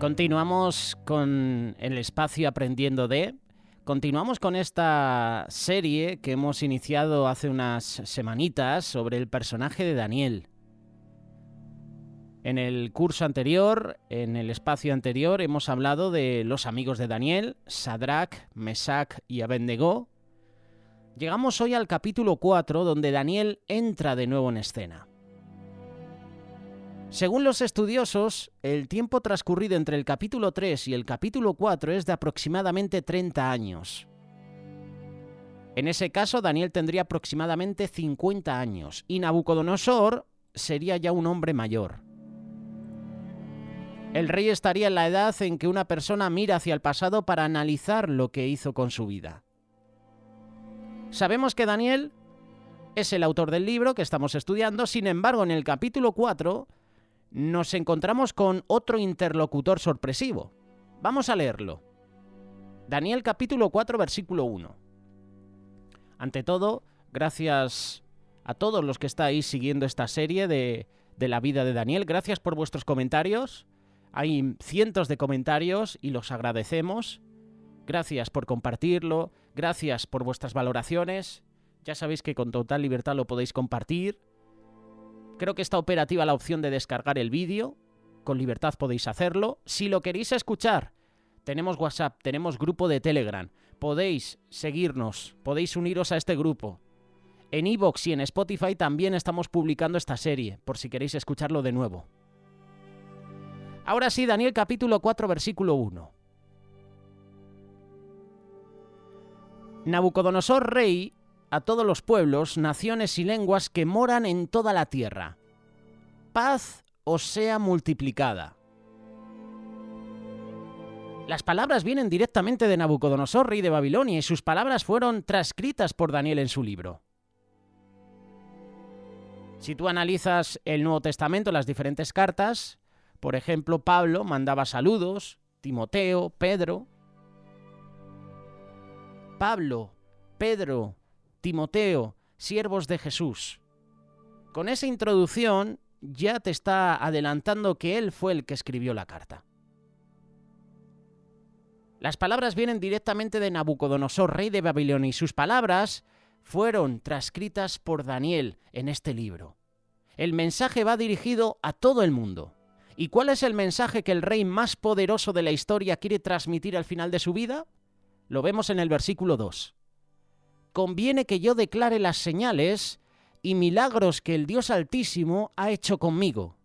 Continuamos con el espacio Aprendiendo de... Continuamos con esta serie que hemos iniciado hace unas semanitas sobre el personaje de Daniel. En el curso anterior, en el espacio anterior, hemos hablado de los amigos de Daniel, Sadrach, Mesach y Abednego. Llegamos hoy al capítulo 4, donde Daniel entra de nuevo en escena. Según los estudiosos, el tiempo transcurrido entre el capítulo 3 y el capítulo 4 es de aproximadamente 30 años. En ese caso, Daniel tendría aproximadamente 50 años y Nabucodonosor sería ya un hombre mayor. El rey estaría en la edad en que una persona mira hacia el pasado para analizar lo que hizo con su vida. Sabemos que Daniel es el autor del libro que estamos estudiando, sin embargo, en el capítulo 4 nos encontramos con otro interlocutor sorpresivo. Vamos a leerlo. Daniel capítulo 4, versículo 1. Ante todo, gracias a todos los que estáis siguiendo esta serie de la vida de Daniel. Gracias por vuestros comentarios. Hay cientos de comentarios y los agradecemos. Gracias por compartirlo. Gracias por vuestras valoraciones. Ya sabéis que con total libertad lo podéis compartir. Creo que está operativa la opción de descargar el vídeo. Con libertad podéis hacerlo. Si lo queréis escuchar, tenemos WhatsApp, tenemos grupo de Telegram. Podéis seguirnos, podéis uniros a este grupo. En iVoox y en Spotify también estamos publicando esta serie, por si queréis escucharlo de nuevo. Ahora sí, Daniel capítulo 4, versículo 1. Nabucodonosor, rey, a todos los pueblos, naciones y lenguas que moran en toda la tierra. Paz os sea multiplicada. Las palabras vienen directamente de Nabucodonosor, rey de Babilonia, y sus palabras fueron transcritas por Daniel en su libro. Si tú analizas el Nuevo Testamento, las diferentes cartas, por ejemplo, Pablo mandaba saludos, Timoteo, Pedro. Pablo, Pedro, Timoteo, siervos de Jesús. Con esa introducción ya te está adelantando que él fue el que escribió la carta. Las palabras vienen directamente de Nabucodonosor, rey de Babilonia, y sus palabras fueron transcritas por Daniel en este libro. El mensaje va dirigido a todo el mundo. ¿Y cuál es el mensaje que el rey más poderoso de la historia quiere transmitir al final de su vida? Lo vemos en el versículo 2. Conviene que yo declare las señales y milagros que el Dios Altísimo ha hecho conmigo.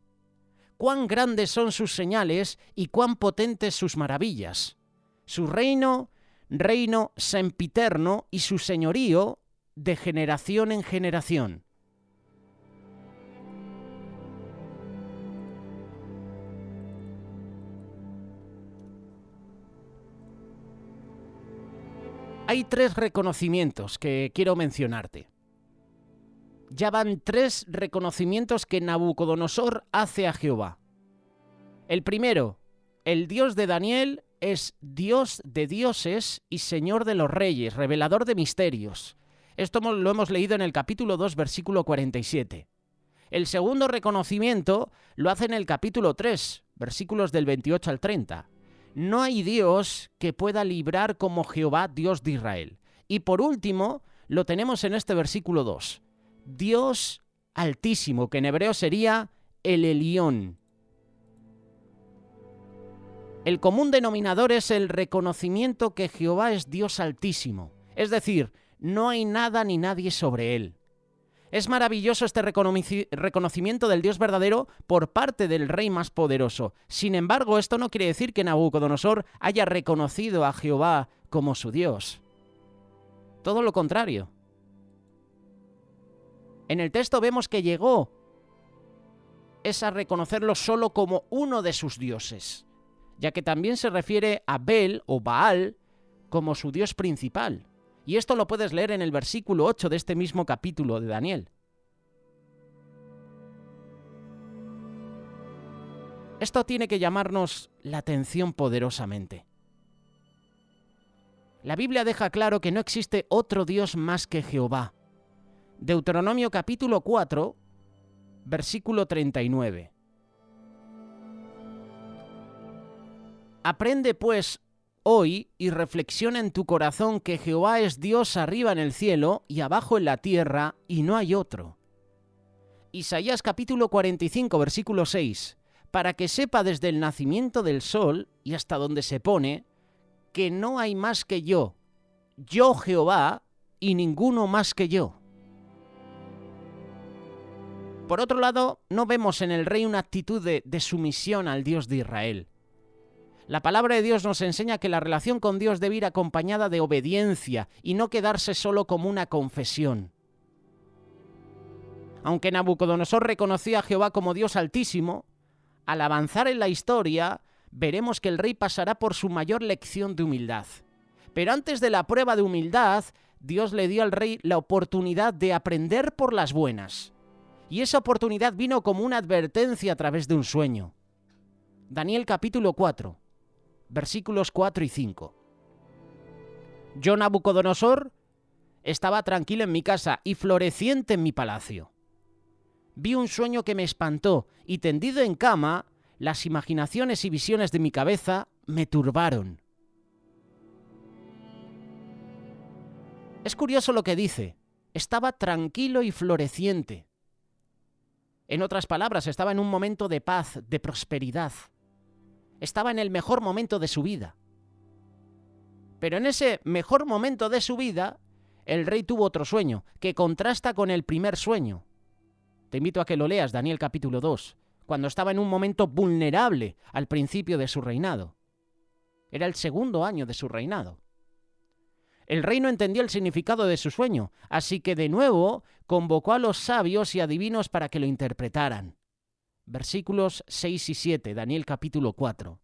Cuán grandes son sus señales y cuán potentes sus maravillas. Su reino sempiterno y su señorío de generación en generación. Hay 3 reconocimientos que quiero mencionarte. Ya van 3 reconocimientos que Nabucodonosor hace a Jehová. El primero, el Dios de Daniel es Dios de dioses y Señor de los reyes, revelador de misterios. Esto lo hemos leído en el capítulo 2, versículo 47. El segundo reconocimiento lo hace en el capítulo 3, versículos del 28 al 30. No hay Dios que pueda librar como Jehová, Dios de Israel. Y por último, lo tenemos en este versículo 2. Dios Altísimo, que en hebreo sería el Elión. El común denominador es el reconocimiento que Jehová es Dios Altísimo. Es decir, no hay nada ni nadie sobre él. Es maravilloso este reconocimiento del Dios verdadero por parte del rey más poderoso. Sin embargo, esto no quiere decir que Nabucodonosor haya reconocido a Jehová como su Dios. Todo lo contrario. En el texto vemos que llegó a reconocerlo solo como uno de sus dioses, ya que también se refiere a Bel o Baal como su dios principal. Y esto lo puedes leer en el versículo 8 de este mismo capítulo de Daniel. Esto tiene que llamarnos la atención poderosamente. La Biblia deja claro que no existe otro Dios más que Jehová. Deuteronomio capítulo 4, versículo 39. Aprende pues hoy y reflexiona en tu corazón que Jehová es Dios arriba en el cielo y abajo en la tierra, y no hay otro. Isaías capítulo 45, versículo 6. Para que sepa desde el nacimiento del sol y hasta donde se pone, que no hay más que yo Jehová, y ninguno más que yo. Por otro lado, no vemos en el rey una actitud de sumisión al Dios de Israel. La palabra de Dios nos enseña que la relación con Dios debe ir acompañada de obediencia y no quedarse solo como una confesión. Aunque Nabucodonosor reconocía a Jehová como Dios altísimo, al avanzar en la historia, veremos que el rey pasará por su mayor lección de humildad. Pero antes de la prueba de humildad, Dios le dio al rey la oportunidad de aprender por las buenas. Y esa oportunidad vino como una advertencia a través de un sueño. Daniel capítulo 4, versículos 4 y 5. Yo, Nabucodonosor, estaba tranquilo en mi casa y floreciente en mi palacio. Vi un sueño que me espantó y, tendido en cama, las imaginaciones y visiones de mi cabeza me turbaron. Es curioso lo que dice. Estaba tranquilo y floreciente. En otras palabras, estaba en un momento de paz, de prosperidad. Estaba en el mejor momento de su vida. Pero en ese mejor momento de su vida, el rey tuvo otro sueño, que contrasta con el primer sueño. Te invito a que lo leas, Daniel capítulo 2, cuando estaba en un momento vulnerable al principio de su reinado. Era el segundo año de su reinado. El rey no entendió el significado de su sueño, así que de nuevo convocó a los sabios y adivinos para que lo interpretaran. Versículos 6 y 7, Daniel capítulo 4.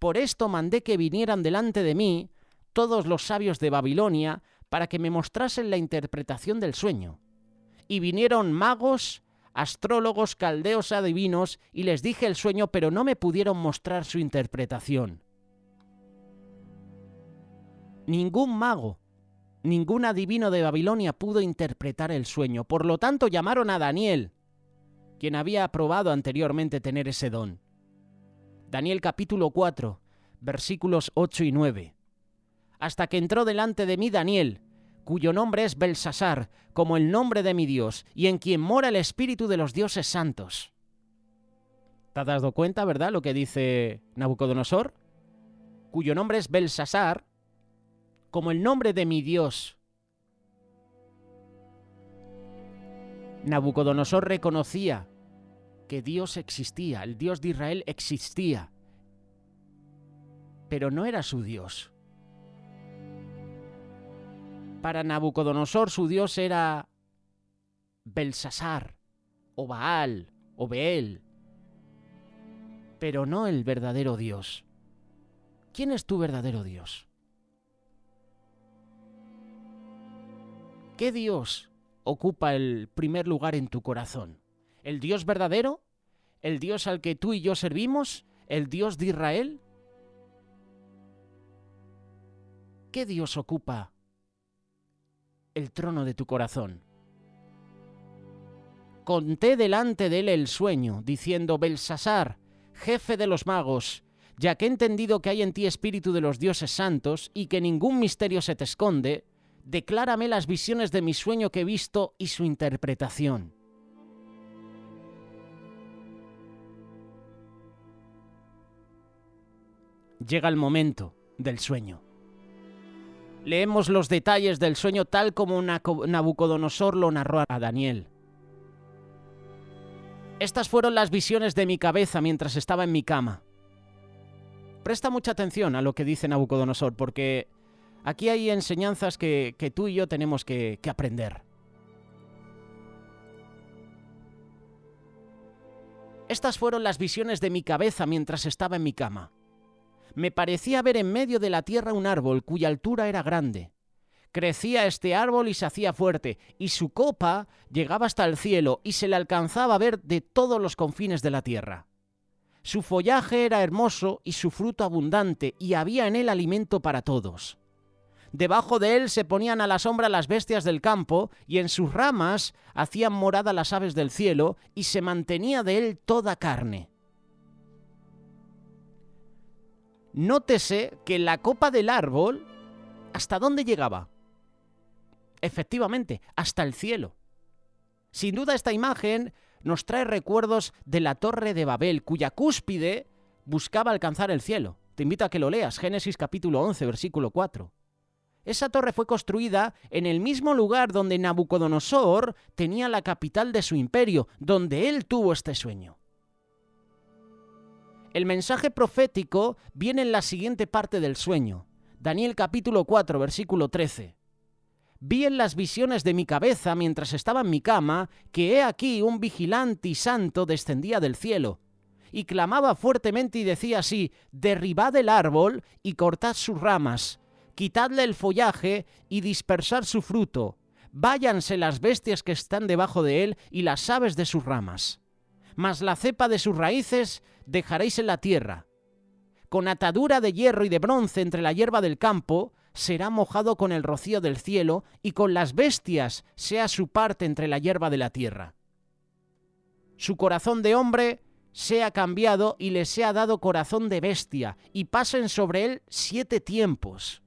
Por esto mandé que vinieran delante de mí todos los sabios de Babilonia para que me mostrasen la interpretación del sueño. Y vinieron magos, astrólogos, caldeos, adivinos, y les dije el sueño, pero no me pudieron mostrar su interpretación. Ningún mago, ningún adivino de Babilonia pudo interpretar el sueño. Por lo tanto, llamaron a Daniel, quien había aprobado anteriormente tener ese don. Daniel capítulo 4, versículos 8 y 9. Hasta que entró delante de mí Daniel, cuyo nombre es Belsasar, como el nombre de mi Dios, y en quien mora el espíritu de los dioses santos. ¿Te has dado cuenta, verdad, lo que dice Nabucodonosor? Cuyo nombre es Belsasar, como el nombre de mi Dios. Nabucodonosor reconocía que Dios existía, el Dios de Israel existía, pero no era su Dios. Para Nabucodonosor su Dios era Belsasar, o Baal, o Beel, pero no el verdadero Dios. ¿Quién es tu verdadero Dios? ¿Qué Dios ocupa el primer lugar en tu corazón? ¿El Dios verdadero? ¿El Dios al que tú y yo servimos? ¿El Dios de Israel? ¿Qué Dios ocupa el trono de tu corazón? Conté delante de él el sueño, diciendo: Belsasar, jefe de los magos, ya que he entendido que hay en ti espíritu de los dioses santos y que ningún misterio se te esconde, declárame las visiones de mi sueño que he visto y su interpretación. Llega el momento del sueño. Leemos los detalles del sueño tal como Nabucodonosor lo narró a Daniel. Estas fueron las visiones de mi cabeza mientras estaba en mi cama. Presta mucha atención a lo que dice Nabucodonosor, porque aquí hay enseñanzas que tú y yo tenemos que aprender. Estas fueron las visiones de mi cabeza mientras estaba en mi cama. Me parecía ver en medio de la tierra un árbol cuya altura era grande. Crecía este árbol y se hacía fuerte, y su copa llegaba hasta el cielo y se le alcanzaba a ver de todos los confines de la tierra. Su follaje era hermoso y su fruto abundante, y había en él alimento para todos. Debajo de él se ponían a la sombra las bestias del campo, y en sus ramas hacían morada las aves del cielo, y se mantenía de él toda carne. nótese que la copa del árbol, ¿hasta dónde llegaba? Efectivamente, hasta el cielo. Sin duda esta imagen nos trae recuerdos de la Torre de Babel, cuya cúspide buscaba alcanzar el cielo. Te invito a que lo leas, Génesis capítulo 11, versículo 4. Esa torre fue construida en el mismo lugar donde Nabucodonosor tenía la capital de su imperio, donde él tuvo este sueño. El mensaje profético viene en la siguiente parte del sueño. Daniel capítulo 4, versículo 13. Vi en las visiones de mi cabeza mientras estaba en mi cama que he aquí un vigilante y santo descendía del cielo y clamaba fuertemente y decía así: derribad el árbol y cortad sus ramas, quitadle el follaje y dispersad su fruto, váyanse las bestias que están debajo de él y las aves de sus ramas. Mas la cepa de sus raíces dejaréis en la tierra. Con atadura de hierro y de bronce entre la hierba del campo, será mojado con el rocío del cielo, y con las bestias sea su parte entre la hierba de la tierra. Su corazón de hombre sea cambiado y le sea dado corazón de bestia, y pasen sobre él 7 tiempos.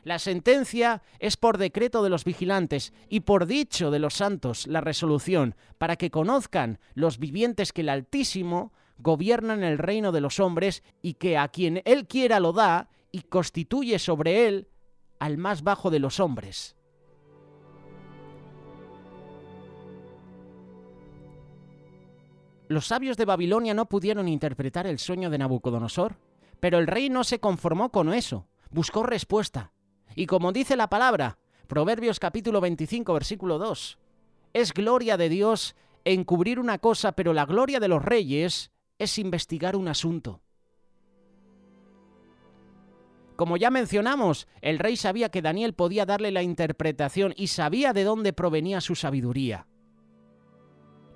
La sentencia es por decreto de los vigilantes y por dicho de los santos la resolución, para que conozcan los vivientes que el Altísimo gobierna en el reino de los hombres y que a quien él quiera lo da y constituye sobre él al más bajo de los hombres. Los sabios de Babilonia no pudieron interpretar el sueño de Nabucodonosor, pero el rey no se conformó con eso, buscó respuesta. Y como dice la palabra, Proverbios capítulo 25, versículo 2, es gloria de Dios encubrir una cosa, pero la gloria de los reyes es investigar un asunto. Como ya mencionamos, el rey sabía que Daniel podía darle la interpretación y sabía de dónde provenía su sabiduría.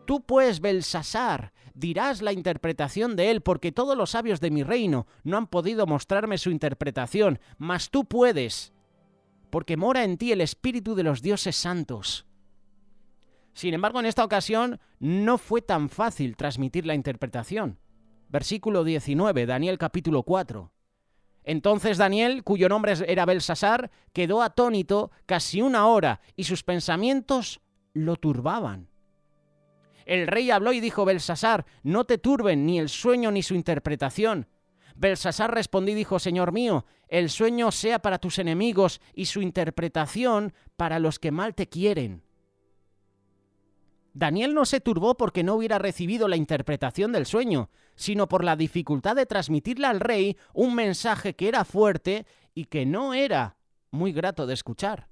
Tú pues, Belsasar, dirás la interpretación de él, porque todos los sabios de mi reino no han podido mostrarme su interpretación, mas tú puedes, porque mora en ti el espíritu de los dioses santos. Sin embargo, en esta ocasión no fue tan fácil transmitir la interpretación. Versículo 19, Daniel capítulo 4. Entonces Daniel, cuyo nombre era Belsasar, quedó atónito casi 1 hora y sus pensamientos lo turbaban. El rey habló y dijo: Belsasar, no te turben ni el sueño ni su interpretación. Belsasar respondió y dijo: Señor mío, el sueño sea para tus enemigos y su interpretación para los que mal te quieren. Daniel no se turbó porque no hubiera recibido la interpretación del sueño, sino por la dificultad de transmitirle al rey un mensaje que era fuerte y que no era muy grato de escuchar.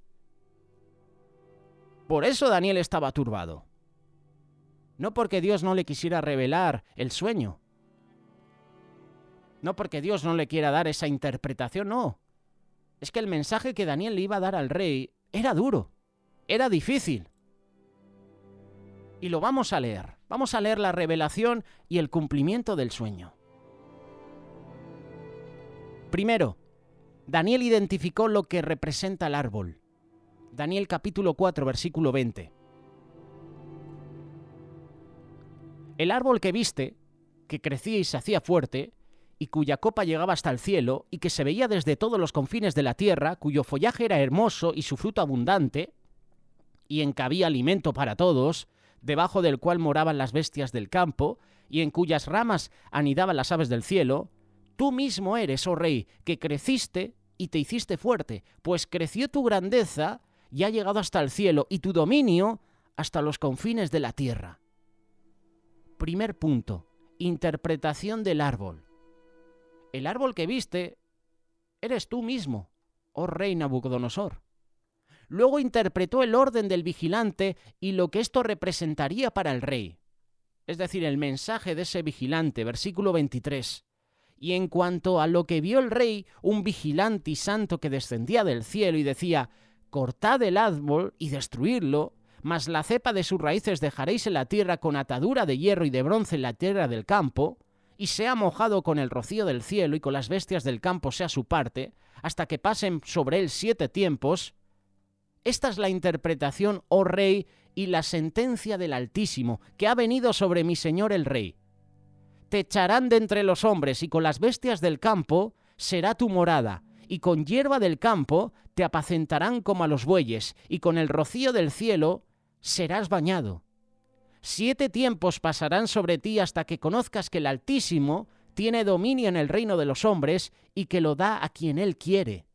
Por eso Daniel estaba turbado. No porque Dios no le quisiera revelar el sueño. No porque Dios no le quiera dar esa interpretación, no. Es que el mensaje que Daniel le iba a dar al rey era duro, era difícil. Y lo vamos a leer. Vamos a leer la revelación y el cumplimiento del sueño. Primero, Daniel identificó lo que representa el árbol. Daniel capítulo 4, versículo 20. El árbol que viste, que crecía y se hacía fuerte, y cuya copa llegaba hasta el cielo, y que se veía desde todos los confines de la tierra, cuyo follaje era hermoso y su fruto abundante, y en que había alimento para todos, debajo del cual moraban las bestias del campo, y en cuyas ramas anidaban las aves del cielo, tú mismo eres, oh rey, que creciste y te hiciste fuerte, pues creció tu grandeza y ha llegado hasta el cielo, y tu dominio hasta los confines de la tierra. Primer punto, interpretación del árbol. El árbol que viste eres tú mismo, oh rey Nabucodonosor. Luego interpretó el orden del vigilante y lo que esto representaría para el rey. Es decir, el mensaje de ese vigilante, versículo 23. Y en cuanto a lo que vio el rey, un vigilante y santo que descendía del cielo y decía: cortad el árbol y destruidlo, mas la cepa de sus raíces dejaréis en la tierra con atadura de hierro y de bronce en la tierra del campo, y sea mojado con el rocío del cielo y con las bestias del campo sea su parte, hasta que pasen sobre él 7 tiempos. Esta es la interpretación, oh rey, y la sentencia del Altísimo, que ha venido sobre mi señor el rey. Te echarán de entre los hombres, y con las bestias del campo será tu morada, y con hierba del campo te apacentarán como a los bueyes, y con el rocío del cielo serás bañado. 7 tiempos pasarán sobre ti hasta que conozcas que el Altísimo tiene dominio en el reino de los hombres y que lo da a quien Él quiere.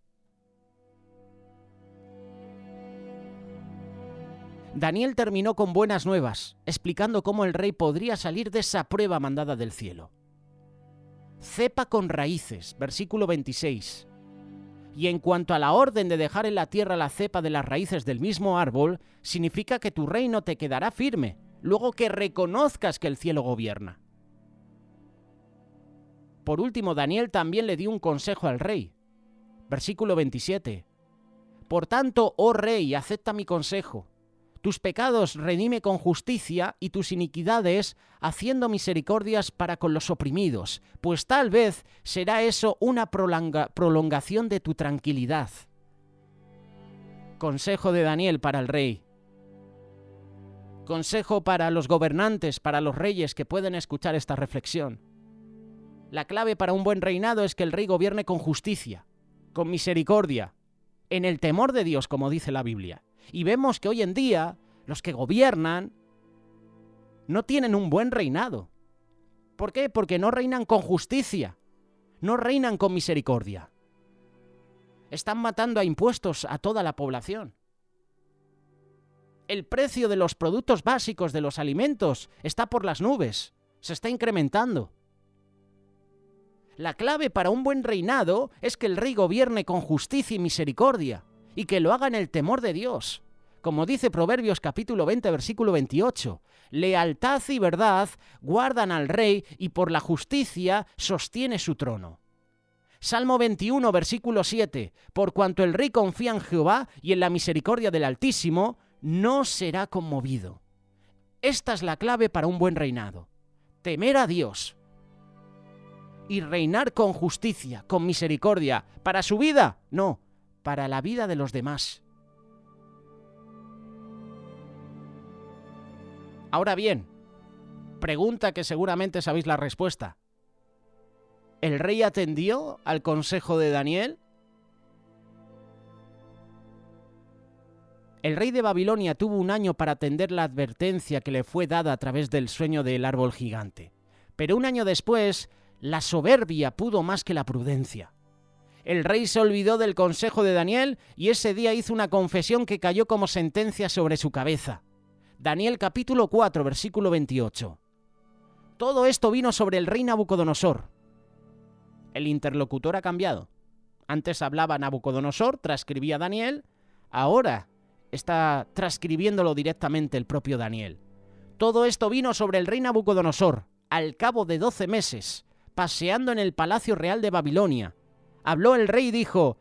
Daniel terminó con buenas nuevas, explicando cómo el rey podría salir de esa prueba mandada del cielo. Cepa con raíces, versículo 26. Y en cuanto a la orden de dejar en la tierra la cepa de las raíces del mismo árbol, significa que tu reino te quedará firme, luego que reconozcas que el cielo gobierna. Por último, Daniel también le dio un consejo al rey. Versículo 27. Por tanto, oh rey, acepta mi consejo. Tus pecados redime con justicia y tus iniquidades haciendo misericordias para con los oprimidos, pues tal vez será eso una prolongación de tu tranquilidad. Consejo de Daniel para el rey. Consejo para los gobernantes, para los reyes que pueden escuchar esta reflexión. La clave para un buen reinado es que el rey gobierne con justicia, con misericordia, en el temor de Dios, como dice la Biblia. Y vemos que hoy en día los que gobiernan no tienen un buen reinado. ¿Por qué? Porque no reinan con justicia, no reinan con misericordia. Están matando a impuestos a toda la población. El precio de los productos básicos de los alimentos está por las nubes, se está incrementando. La clave para un buen reinado es que el rey gobierne con justicia y misericordia y que lo haga en el temor de Dios. Como dice Proverbios capítulo 20, versículo 28, lealtad y verdad guardan al rey y por la justicia sostiene su trono. Salmo 21, versículo 7, por cuanto el rey confía en Jehová y en la misericordia del Altísimo, no será conmovido. Esta es la clave para un buen reinado. Temer a Dios y reinar con justicia, con misericordia. ¿Para su vida? No, para la vida de los demás. Ahora bien, pregunta que seguramente sabéis la respuesta. ¿El rey atendió al consejo de Daniel? El rey de Babilonia tuvo un año para atender la advertencia que le fue dada a través del sueño del árbol gigante. Pero un año después, la soberbia pudo más que la prudencia. El rey se olvidó del consejo de Daniel y ese día hizo una confesión que cayó como sentencia sobre su cabeza. Daniel capítulo 4, versículo 28. Todo esto vino sobre el rey Nabucodonosor. El interlocutor ha cambiado. Antes hablaba Nabucodonosor, transcribía Daniel, ahora está transcribiéndolo directamente el propio Daniel. Todo esto vino sobre el rey Nabucodonosor, al cabo de 12 meses, paseando en el palacio real de Babilonia. Habló el rey y dijo: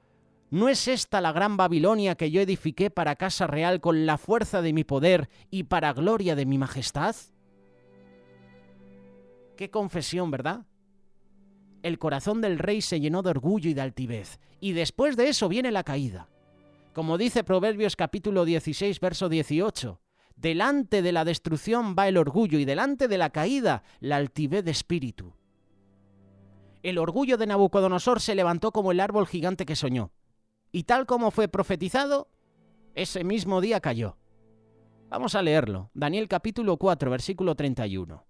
¿no es esta la gran Babilonia que yo edifiqué para casa real con la fuerza de mi poder y para gloria de mi majestad? Qué confesión, ¿verdad? El corazón del rey se llenó de orgullo y de altivez, y después de eso viene la caída. Como dice Proverbios capítulo 16, verso 18, delante de la destrucción va el orgullo y delante de la caída la altivez de espíritu. El orgullo de Nabucodonosor se levantó como el árbol gigante que soñó, y tal como fue profetizado, ese mismo día cayó. Vamos a leerlo. Daniel capítulo 4, versículo 31.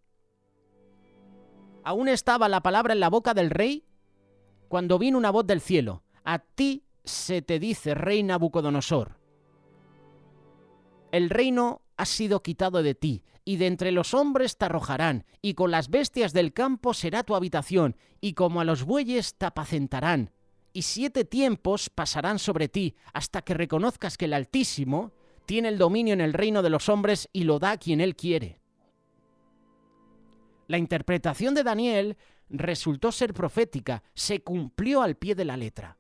Aún estaba la palabra en la boca del rey cuando vino una voz del cielo: a ti se te dice, rey Nabucodonosor, el reino ha sido quitado de ti, y de entre los hombres te arrojarán, y con las bestias del campo será tu habitación, y como a los bueyes te apacentarán, y 7 tiempos pasarán sobre ti, hasta que reconozcas que el Altísimo tiene el dominio en el reino de los hombres y lo da a quien Él quiere. La interpretación de Daniel resultó ser profética, se cumplió al pie de la letra.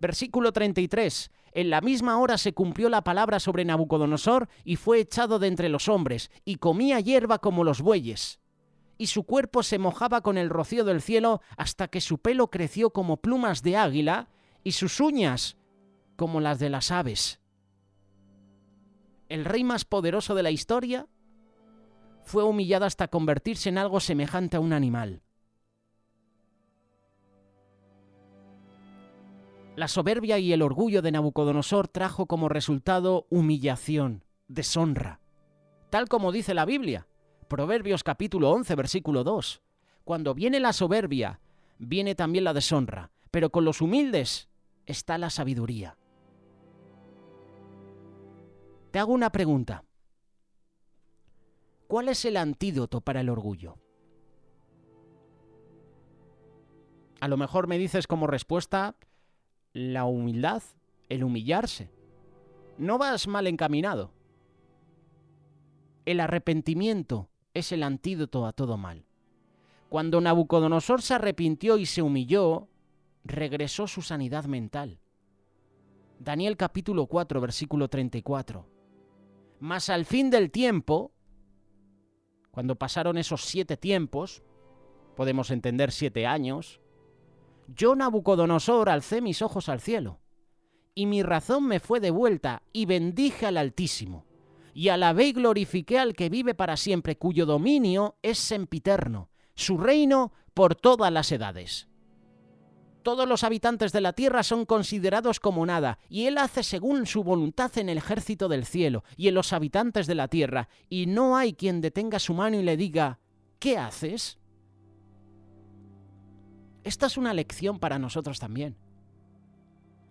Versículo 33. En la misma hora se cumplió la palabra sobre Nabucodonosor y fue echado de entre los hombres, y comía hierba como los bueyes. Y su cuerpo se mojaba con el rocío del cielo hasta que su pelo creció como plumas de águila y sus uñas como las de las aves. El rey más poderoso de la historia fue humillado hasta convertirse en algo semejante a un animal. La soberbia y el orgullo de Nabucodonosor trajo como resultado humillación, deshonra. Tal como dice la Biblia, Proverbios capítulo 11, versículo 2. Cuando viene la soberbia, viene también la deshonra, pero con los humildes está la sabiduría. Te hago una pregunta. ¿Cuál es el antídoto para el orgullo? A lo mejor me dices como respuesta la humildad, el humillarse. No vas mal encaminado. El arrepentimiento es el antídoto a todo mal. Cuando Nabucodonosor se arrepintió y se humilló, regresó su sanidad mental. Daniel capítulo 4, versículo 34. Mas al fin del tiempo, cuando pasaron esos 7 tiempos, podemos entender 7 años, yo, Nabucodonosor, alcé mis ojos al cielo, y mi razón me fue devuelta, y bendije al Altísimo, y alabé y glorifiqué al que vive para siempre, cuyo dominio es sempiterno, su reino por todas las edades. Todos los habitantes de la tierra son considerados como nada, y él hace según su voluntad en el ejército del cielo y en los habitantes de la tierra, y no hay quien detenga su mano y le diga, ¿qué haces? Esta es una lección para nosotros también.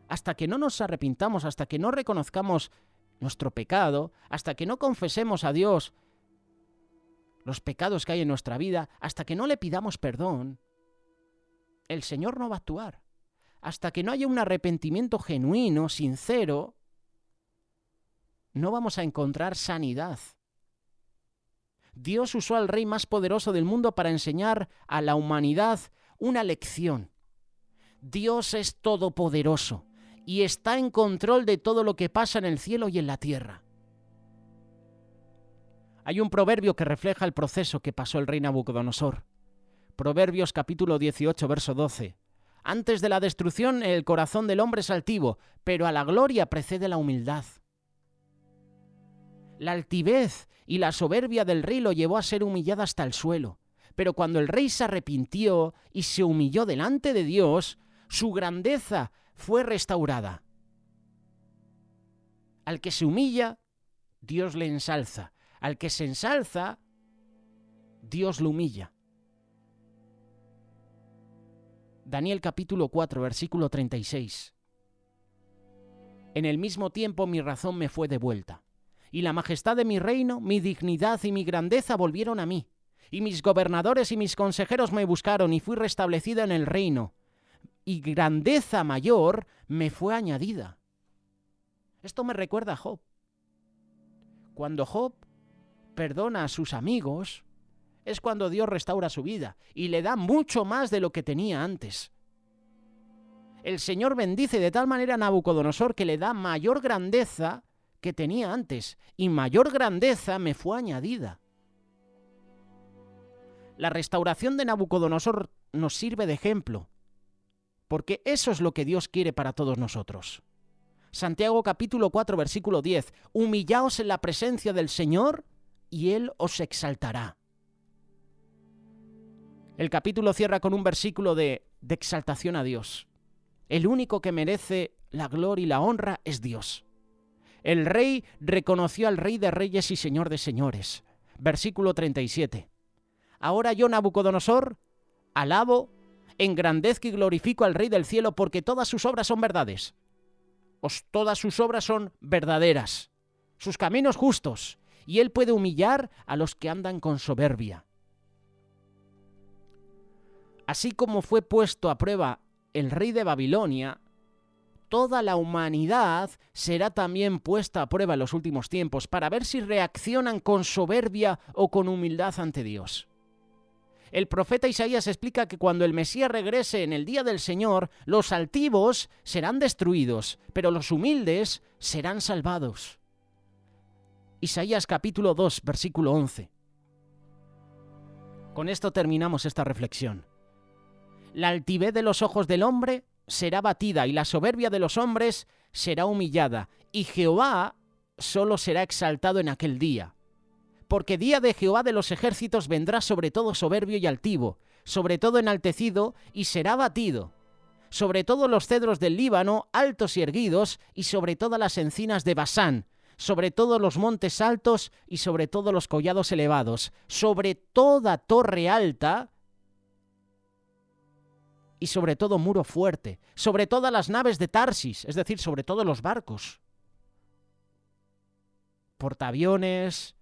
Hasta que no nos arrepintamos, hasta que no reconozcamos nuestro pecado, hasta que no confesemos a Dios los pecados que hay en nuestra vida, hasta que no le pidamos perdón, el Señor no va a actuar. Hasta que no haya un arrepentimiento genuino, sincero, no vamos a encontrar sanidad. Dios usó al rey más poderoso del mundo para enseñar a la humanidad una lección. Dios es todopoderoso y está en control de todo lo que pasa en el cielo y en la tierra. Hay un proverbio que refleja el proceso que pasó el rey Nabucodonosor. Proverbios capítulo 18, verso 12. Antes de la destrucción el corazón del hombre es altivo, pero a la gloria precede la humildad. La altivez y la soberbia del rey lo llevó a ser humillado hasta el suelo. Pero cuando el rey se arrepintió y se humilló delante de Dios, su grandeza fue restaurada. Al que se humilla, Dios le ensalza. Al que se ensalza, Dios lo humilla. Daniel capítulo 4, versículo 36. En el mismo tiempo mi razón me fue devuelta, y la majestad de mi reino, mi dignidad y mi grandeza volvieron a mí. Y mis gobernadores y mis consejeros me buscaron, y fui restablecida en el reino, y grandeza mayor me fue añadida. Esto me recuerda a Job. Cuando Job perdona a sus amigos, es cuando Dios restaura su vida y le da mucho más de lo que tenía antes. El Señor bendice de tal manera a Nabucodonosor que le da mayor grandeza que tenía antes, y mayor grandeza me fue añadida. La restauración de Nabucodonosor nos sirve de ejemplo, porque eso es lo que Dios quiere para todos nosotros. Santiago capítulo 4, versículo 10. Humillaos en la presencia del Señor y Él os exaltará. El capítulo cierra con un versículo de exaltación a Dios. El único que merece la gloria y la honra es Dios. El rey reconoció al Rey de Reyes y Señor de Señores. Versículo 37. Ahora yo, Nabucodonosor, alabo, engrandezco y glorifico al Rey del cielo, porque todas sus obras son verdades. Todas sus obras son verdaderas, sus caminos justos, y él puede humillar a los que andan con soberbia. Así como fue puesto a prueba el rey de Babilonia, toda la humanidad será también puesta a prueba en los últimos tiempos para ver si reaccionan con soberbia o con humildad ante Dios. El profeta Isaías explica que cuando el Mesías regrese en el día del Señor, los altivos serán destruidos, pero los humildes serán salvados. Isaías capítulo 2, versículo 11. Con esto terminamos esta reflexión. La altivez de los ojos del hombre será batida y la soberbia de los hombres será humillada, y Jehová solo será exaltado en aquel día. Porque día de Jehová de los ejércitos vendrá sobre todo soberbio y altivo, sobre todo enaltecido, y será batido. sobre todos los cedros del Líbano, altos y erguidos, y sobre todas las encinas de Basán, sobre todos los montes altos y sobre todos los collados elevados, sobre toda torre alta y sobre todo muro fuerte, sobre todas las naves de Tarsis, es decir, sobre todos los barcos, portaaviones,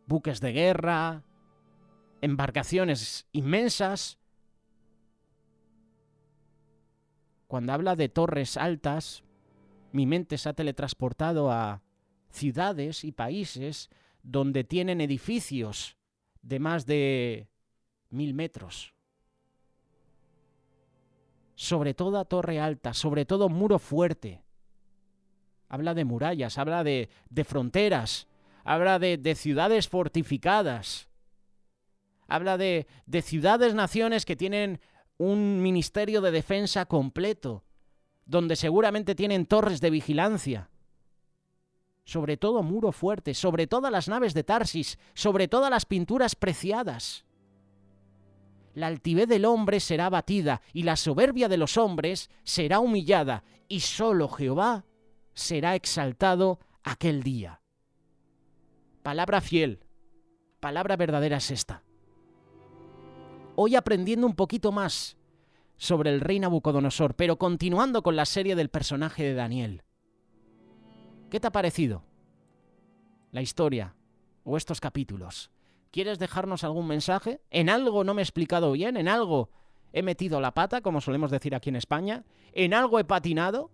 buques de guerra, embarcaciones inmensas. Cuando habla de torres altas, mi mente se ha teletransportado a ciudades y países donde tienen edificios de más de 1000 metros. Sobre toda torre alta, sobre todo muro fuerte. Habla de murallas, habla de fronteras, habla de ciudades fortificadas. Habla de ciudades-naciones que tienen un ministerio de defensa completo, donde seguramente tienen torres de vigilancia. Sobre todo muro fuerte, sobre todas las naves de Tarsis, sobre todas las pinturas preciadas. La altivez del hombre será abatida y la soberbia de los hombres será humillada, y solo Jehová será exaltado aquel día. Palabra fiel, palabra verdadera es esta. Hoy aprendiendo un poquito más sobre el rey Nabucodonosor, pero continuando con la serie del personaje de Daniel. ¿Qué te ha parecido la historia o estos capítulos? ¿Quieres dejarnos algún mensaje? ¿En algo no me he explicado bien? ¿En algo he metido la pata, como solemos decir aquí en España? ¿En algo he patinado?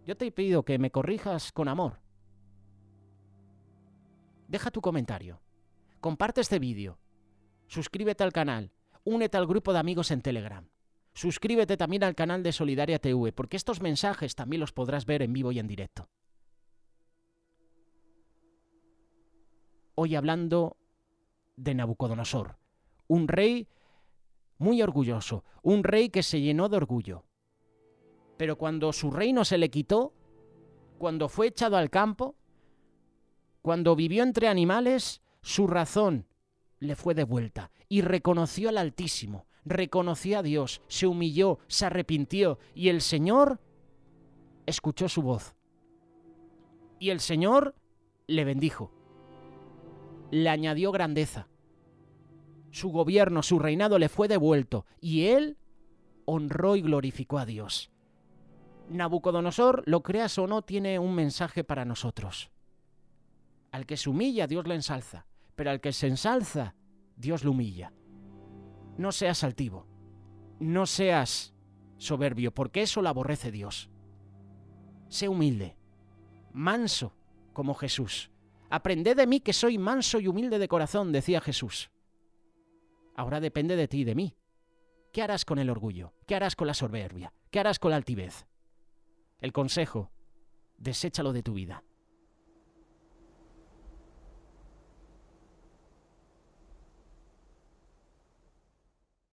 Yo te pido que me corrijas con amor. Deja tu comentario. Comparte este vídeo. Suscríbete al canal. Únete al grupo de amigos en Telegram. Suscríbete también al canal de Solidaria TV, porque estos mensajes también los podrás ver en vivo y en directo. Hoy hablando de Nabucodonosor, un rey muy orgulloso, un rey que se llenó de orgullo. Pero cuando su reino se le quitó, cuando fue echado al campo, cuando vivió entre animales, su razón le fue devuelta y reconoció al Altísimo, reconoció a Dios, se humilló, se arrepintió y el Señor escuchó su voz. Y el Señor le bendijo, le añadió grandeza. Su gobierno, su reinado le fue devuelto y él honró y glorificó a Dios. Nabucodonosor, lo creas o no, tiene un mensaje para nosotros. Al que se humilla, Dios lo ensalza, pero al que se ensalza, Dios lo humilla. No seas altivo, no seas soberbio, porque eso lo aborrece Dios. Sé humilde, manso como Jesús. Aprended de mí que soy manso y humilde de corazón, decía Jesús. Ahora depende de ti y de mí. ¿Qué harás con el orgullo? ¿Qué harás con la soberbia? ¿Qué harás con la altivez? El consejo, deséchalo de tu vida.